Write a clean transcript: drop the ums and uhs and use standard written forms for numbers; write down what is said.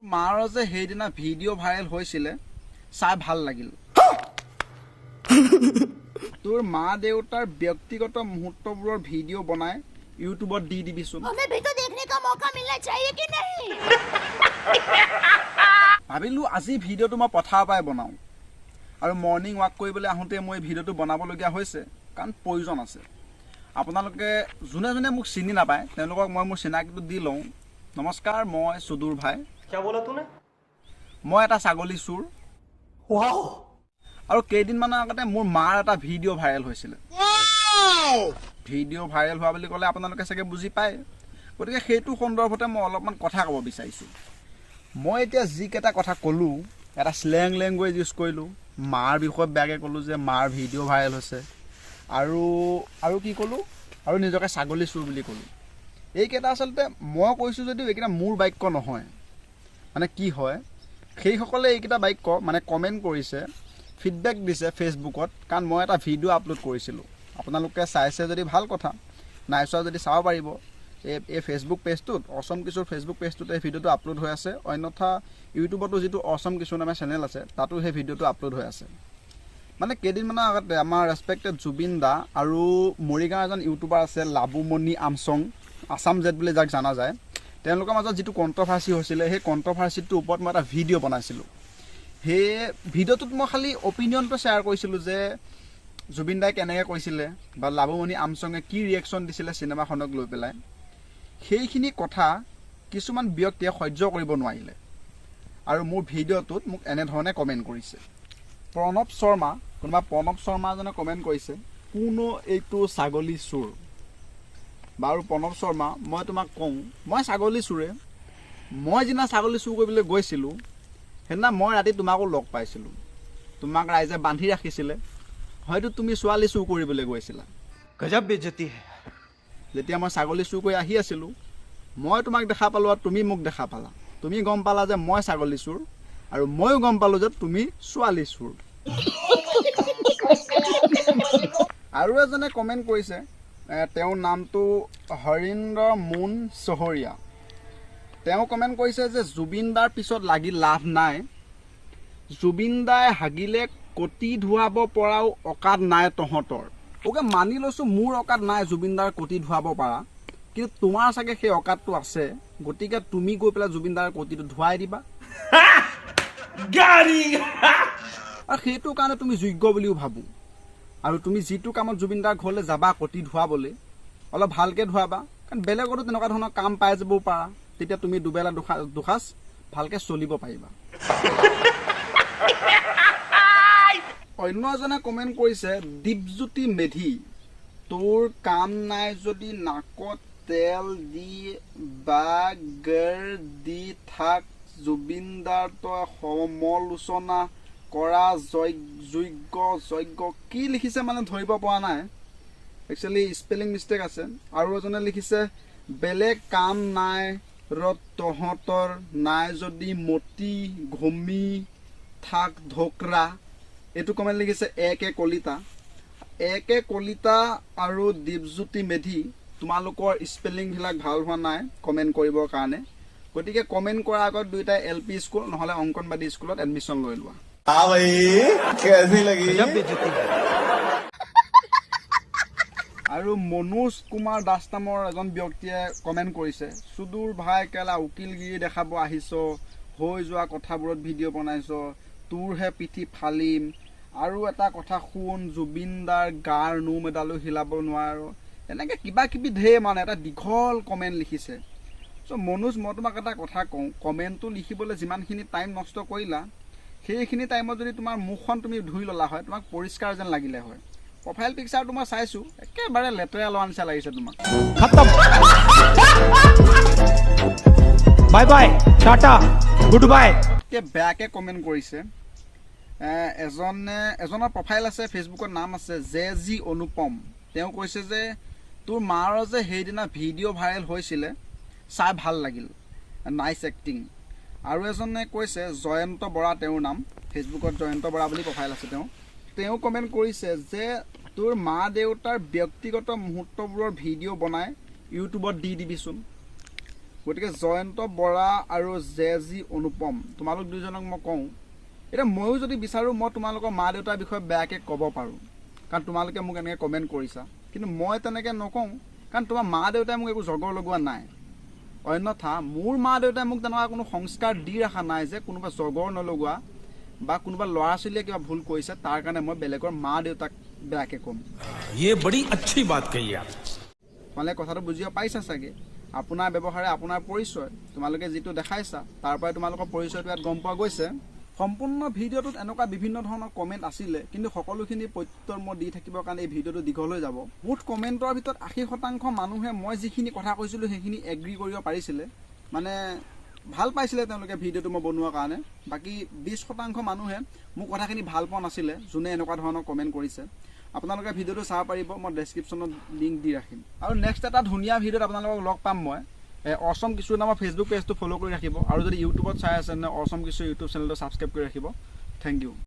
মাৰ যে সেইদিনা ভিডিঅ' ভাইৰেল হৈছিলে চাই ভাল লাগিল। তোৰ মা দেউতাৰ ব্যক্তিগত মুহূৰ্তবোৰৰ ভিডিঅ' বনাই ইউটিউবত দি দিবিচোন। ভাবিলো আজি ভিডিঅ'টো মই পথাৰৰ পৰাই বনাওঁ আৰু মৰ্ণিং ৱাক কৰিবলৈ আহোঁতে মই ভিডিঅ'টো বনাবলগীয়া হৈছে কাৰণ প্ৰয়োজন আছে। আপোনালোকে যোনে যোনে মোক চিনি নাপায় তেওঁলোকক মই মোৰ চিনাকিটো দি লওঁ। নমস্কাৰ, মই সুদূৰ ভাই। क्या बोला तूने? মই এটা ছাগলী চোৰ। वाओ! আৰু কেইদিনমানৰ আগতে মোৰ মাৰ এটা ভিডিঅ' ভাইৰেল হৈছিলে। ভিডিঅ' ভাইৰেল হোৱা বুলি ক'লে আপোনালোকে চাগে বুজি পায়, গতিকে সেইটো সন্দৰ্ভতে মই অলপমান কথা ক'ব বিচাৰিছোঁ। মই এতিয়া যিকেইটা কথা ক'লোঁ এটা স্লেং লেংগুৱেজ ইউজ কৰিলোঁ। মাৰ বিষয়ে বেয়াকৈ ক'লোঁ যে মাৰ ভিডিঅ' ভাইৰেল হৈছে, আৰু কি ক'লোঁ, আৰু নিজকে ছাগলী চোৰ বুলি ক'লোঁ। এইকেইটা আচলতে মই কৈছোঁ যদিও এইকেইটা মোৰ বাক্য নহয়। মানে কি হয়, সেইসকলে এইকেইটা বাক্য মানে কমেণ্ট কৰিছে, ফিডবেক দিছে ফেচবুকত, কাৰণ মই এটা ভিডিঅ' আপলোড কৰিছিলোঁ। আপোনালোকে চাইছে যদি ভাল কথা, নাই চোৱা যদি চাব পাৰিব। এই ফেচবুক পেজটোত, অসম কিশোৰ ফেচবুক পেজটোত এই ভিডিঅ'টো আপলোড হৈ আছে। অন্যথা ইউটিউবতো যিটো অসম কিশোৰ নামৰ চেনেল আছে তাতো সেই ভিডিঅ'টো আপলোড হৈ আছে। মানে কেইদিনমানৰ আগতে আমাৰ ৰেচপেক্টেড জুবিন দা আৰু মৰিগাঁও এজন ইউটিউবাৰ আছে লাবুমণি আমচং, আছাম জেট বুলি যাক জনা যায়, তেওঁলোকৰ মাজত যিটো কণ্ট্ৰভাৰ্চি হৈছিলে সেই কণ্ট্ৰভাৰ্চিটোৰ ওপৰত মই এটা ভিডিঅ' বনাইছিলোঁ। সেই ভিডিঅ'টোত মই খালি অপিনিয়নটো শ্বেয়াৰ কৰিছিলোঁ যে জুবিন দাই কেনেকৈ কৈছিলে বা লাবুমণি আমচঙে কি ৰিয়েকশ্যন দিছিলে চিনেমাখনক লৈ পেলাই। সেইখিনি কথা কিছুমান ব্যক্তিয়ে সহ্য কৰিব নোৱাৰিলে আৰু মোৰ ভিডিঅ'টোত মোক এনেধৰণে কমেণ্ট কৰিছে। কোনোবা প্ৰণৱ শৰ্মা এজনে কমেণ্ট কৰিছে, কোনো এইটো ছাগলী চোৰ। বাৰু প্ৰণৱ শৰ্মা, মই তোমাক কওঁ, মই ছাগলী চোৰে। মই যিদিনা ছাগলী চুৰ কৰিবলৈ গৈছিলোঁ সেইদিনা মই ৰাতি তোমাকো লগ পাইছিলোঁ। তোমাক ৰাইজে বান্ধি ৰাখিছিলে, হয়তো তুমি ছোৱালী চুৰ কৰিবলৈ গৈছিলা। गजब बेइज्जती है। যেতিয়া মই ছাগলী চুৰ কৰি আহি আছিলোঁ, মই তোমাক দেখা পালোঁ আৰু তুমি মোক দেখা পালা। তুমি গম পালা যে মই ছাগলী চুৰ, আৰু ময়ো গম পালোঁ যে তুমি ছোৱালী চুৰ। আৰু এজনে কমেণ্ট কৰিছে, তেওঁৰ নামটো হৰীন্দ্ৰ মুন চহৰীয়া। তেওঁ কমেণ্ট কৰিছে যে জুবিন দাৰ পিছত লাগি লাভ নাই, জুবিন দাই হাগিলে কটি ধুৱাব পৰাও অকাত নাই তহঁতৰ। ওকে, মানি লৈছোঁ মোৰ অকাত নাই জুবিন দাৰ কটি ধুৱাব পাৰা, কিন্তু তোমাৰ চাগে সেই অকাতটো আছে। গতিকে তুমি গৈ পেলাই জুবিন দাৰ কটিটো ধুৱাই দিবা, আৰু সেইটো কাৰণে তুমি যোগ্য বুলিও ভাবোঁ। আৰু তুমি যিটো কামত জুবিন দাৰ ঘৰলৈ যাবা কটি ধুৱাবলৈ, অলপ ভালকৈ ধুৱাবা, কাৰণ বেলেগতো তেনেকুৱা ধৰণৰ কাম পাই যাবও পাৰা। তেতিয়া তুমি দুবেলা দুসাঁজ ভালকৈ চলিব পাৰিবা। অন্য এজনে কমেণ্ট কৰিছে, দীপজ্যোতি মেধি, তোৰ কাম নাই যদি নাকত তেল দি বা গেৰ দি থাক, জুবিনদাৰ তই সমালোচনা কৰা যোগ্য কি লিখিছে মানে ধৰিব পৰা নাই, একচুৱেলি স্পেলিং মিষ্টেক আছে। আৰু এজনে লিখিছে, বেলেগ কাম নাই ৰ তহঁতৰ, নাই যদি মতি ঘুমি থাক ঢোকৰা। এইটো কমেণ্ট লিখিছে একে কলিতা আৰু দীপজ্যোতি মেধি। তোমালোকৰ স্পেলিংবিলাক ভাল হোৱা নাই কমেণ্ট কৰিবৰ কাৰণে, গতিকে কমেণ্ট কৰাৰ আগত দুয়োটাই LP স্কুল নহ'লে অংকনবাদী স্কুলত এডমিশ্যন লৈ লোৱা। আৰু মনোজ কুমাৰ দাস নামৰ এজন ব্যক্তিয়ে কমেণ্ট কৰিছে, সুদূৰ ভাই কেলা উকিলগিৰি দেখাব আহিছ, হৈ যোৱা কথাবোৰত ভিডিঅ' বনাইছ, তোৰহে পিঠি ফালিম, আৰু এটা কথা শুন, জুবিনদাৰ গাৰ নোম এডালো হিলাব নোৱাৰ। এনেকৈ কিবা কিবি ঢেৰ মানে এটা দীঘল কমেণ্ট লিখিছে। চ' মনোজ, মই তোমাক এটা কথা কওঁ, কমেণ্টটো লিখিবলৈ যিমানখিনি টাইম নষ্ট কৰিলা, সেইখিনি টাইমত যদি তোমাৰ মুখখন তুমি ধুই ল'লা হয়, তোমাক পৰিষ্কাৰ যেন লাগিলে হয়। প্ৰফাইল পিকচাৰটো মই চাইছোঁ, একেবাৰে লেতেৰা লোৱা নিচিনা লাগিছে তোমাক। Bye bye, tata, good bye. বেয়াকৈ কমেণ্ট কৰিছে এজনৰ প্ৰফাইল আছে ফেচবুকৰ, নাম আছে JG অনুপম। তেওঁ কৈছে যে তোৰ মাৰ যে সেইদিনা ভিডিঅ' ভাইৰেল হৈছিলে চাই ভাল লাগিল, নাইচ এক্টিং। আৰু এজনে কৈছে জয়ন্ত বৰা, তেওঁৰ নাম ফেচবুকত জয়ন্ত বৰা বুলি প্ৰফাইল আছে। তেওঁ কমেণ্ট কৰিছে যে তোৰ মা দেউতাৰ ব্যক্তিগত মুহূৰ্তবোৰৰ ভিডিঅ' বনাই ইউটিউবত দি দিবিচোন। গতিকে জয়ন্ত বৰা আৰু জেজি অনুপম তোমালোক দুজনক মই কওঁ, এতিয়া ময়ো যদি বিচাৰোঁ মই তোমালোকৰ মা দেউতাৰ বিষয়ে বেয়াকৈ ক'ব পাৰোঁ, কাৰণ তোমালোকে মোক এনেকৈ কমেণ্ট কৰিছা। কিন্তু মই তেনেকৈ নকওঁ, কাৰণ তোমাৰ মা দেউতাই মোক একো জগৰ লগোৱা নাই। অন্যথা মোৰ মা দেউতাই মোক তেনেকুৱা কোনো সংস্কাৰ দি ৰখা নাই যে কোনোবা জগৰ নলগোৱা বা কোনোবা ল'ৰা ছোৱালীয়ে কিবা ভুল কৰিছে তাৰ কাৰণে মই বেলেগৰ মা দেউতাক বেয়াকৈ ক'ম। ये बड़ी अच्छी बात कही आप। তোমালোকে কথাটো বুজিব পাৰিছা চাগে। আপোনাৰ ব্যৱহাৰে আপোনাৰ পৰিচয়, তোমালোকে যিটো দেখাইছা তাৰ পৰাই তোমালোকৰ পৰিচয়টো ইয়াত গম পোৱা গৈছে। সম্পূৰ্ণ ভিডিঅ'টোত এনেকুৱা বিভিন্ন ধৰণৰ কমেণ্ট আছিলে, কিন্তু সকলোখিনি প্ৰত্যুত্তৰ মই দি থাকিবৰ কাৰণে এই ভিডিঅ'টো দীঘল হৈ যাব। মুঠ কমেণ্টৰ ভিতৰত 80% মানুহে মই যিখিনি কথা কৈছিলোঁ সেইখিনি এগ্ৰী কৰিব পাৰিছিলে, মানে ভাল পাইছিলে তেওঁলোকে ভিডিঅ'টো মই বনোৱাৰ কাৰণে। বাকী 20% মানুহে মোৰ কথাখিনি ভাল পোৱা নাছিলে, যোনে এনেকুৱা ধৰণৰ কমেণ্ট কৰিছে। আপোনালোকে ভিডিঅ'টো চাব পাৰিব, মই ডেছক্ৰিপশ্যনত লিংক দি ৰাখিম। আৰু নেক্সট এটা ধুনীয়া ভিডিঅ'ত আপোনালোকক লগ পাম মই। অসম কিছু নামৰ ফেচবুক পেজটো ফ'ল' কৰি ৰাখিব, আৰু যদি ইউটিউবত চাই আছে তেনে অসম কিছু ইউটিউব চেনেলটো ছাবস্ক্ৰাইব কৰি ৰাখিব। Thank U.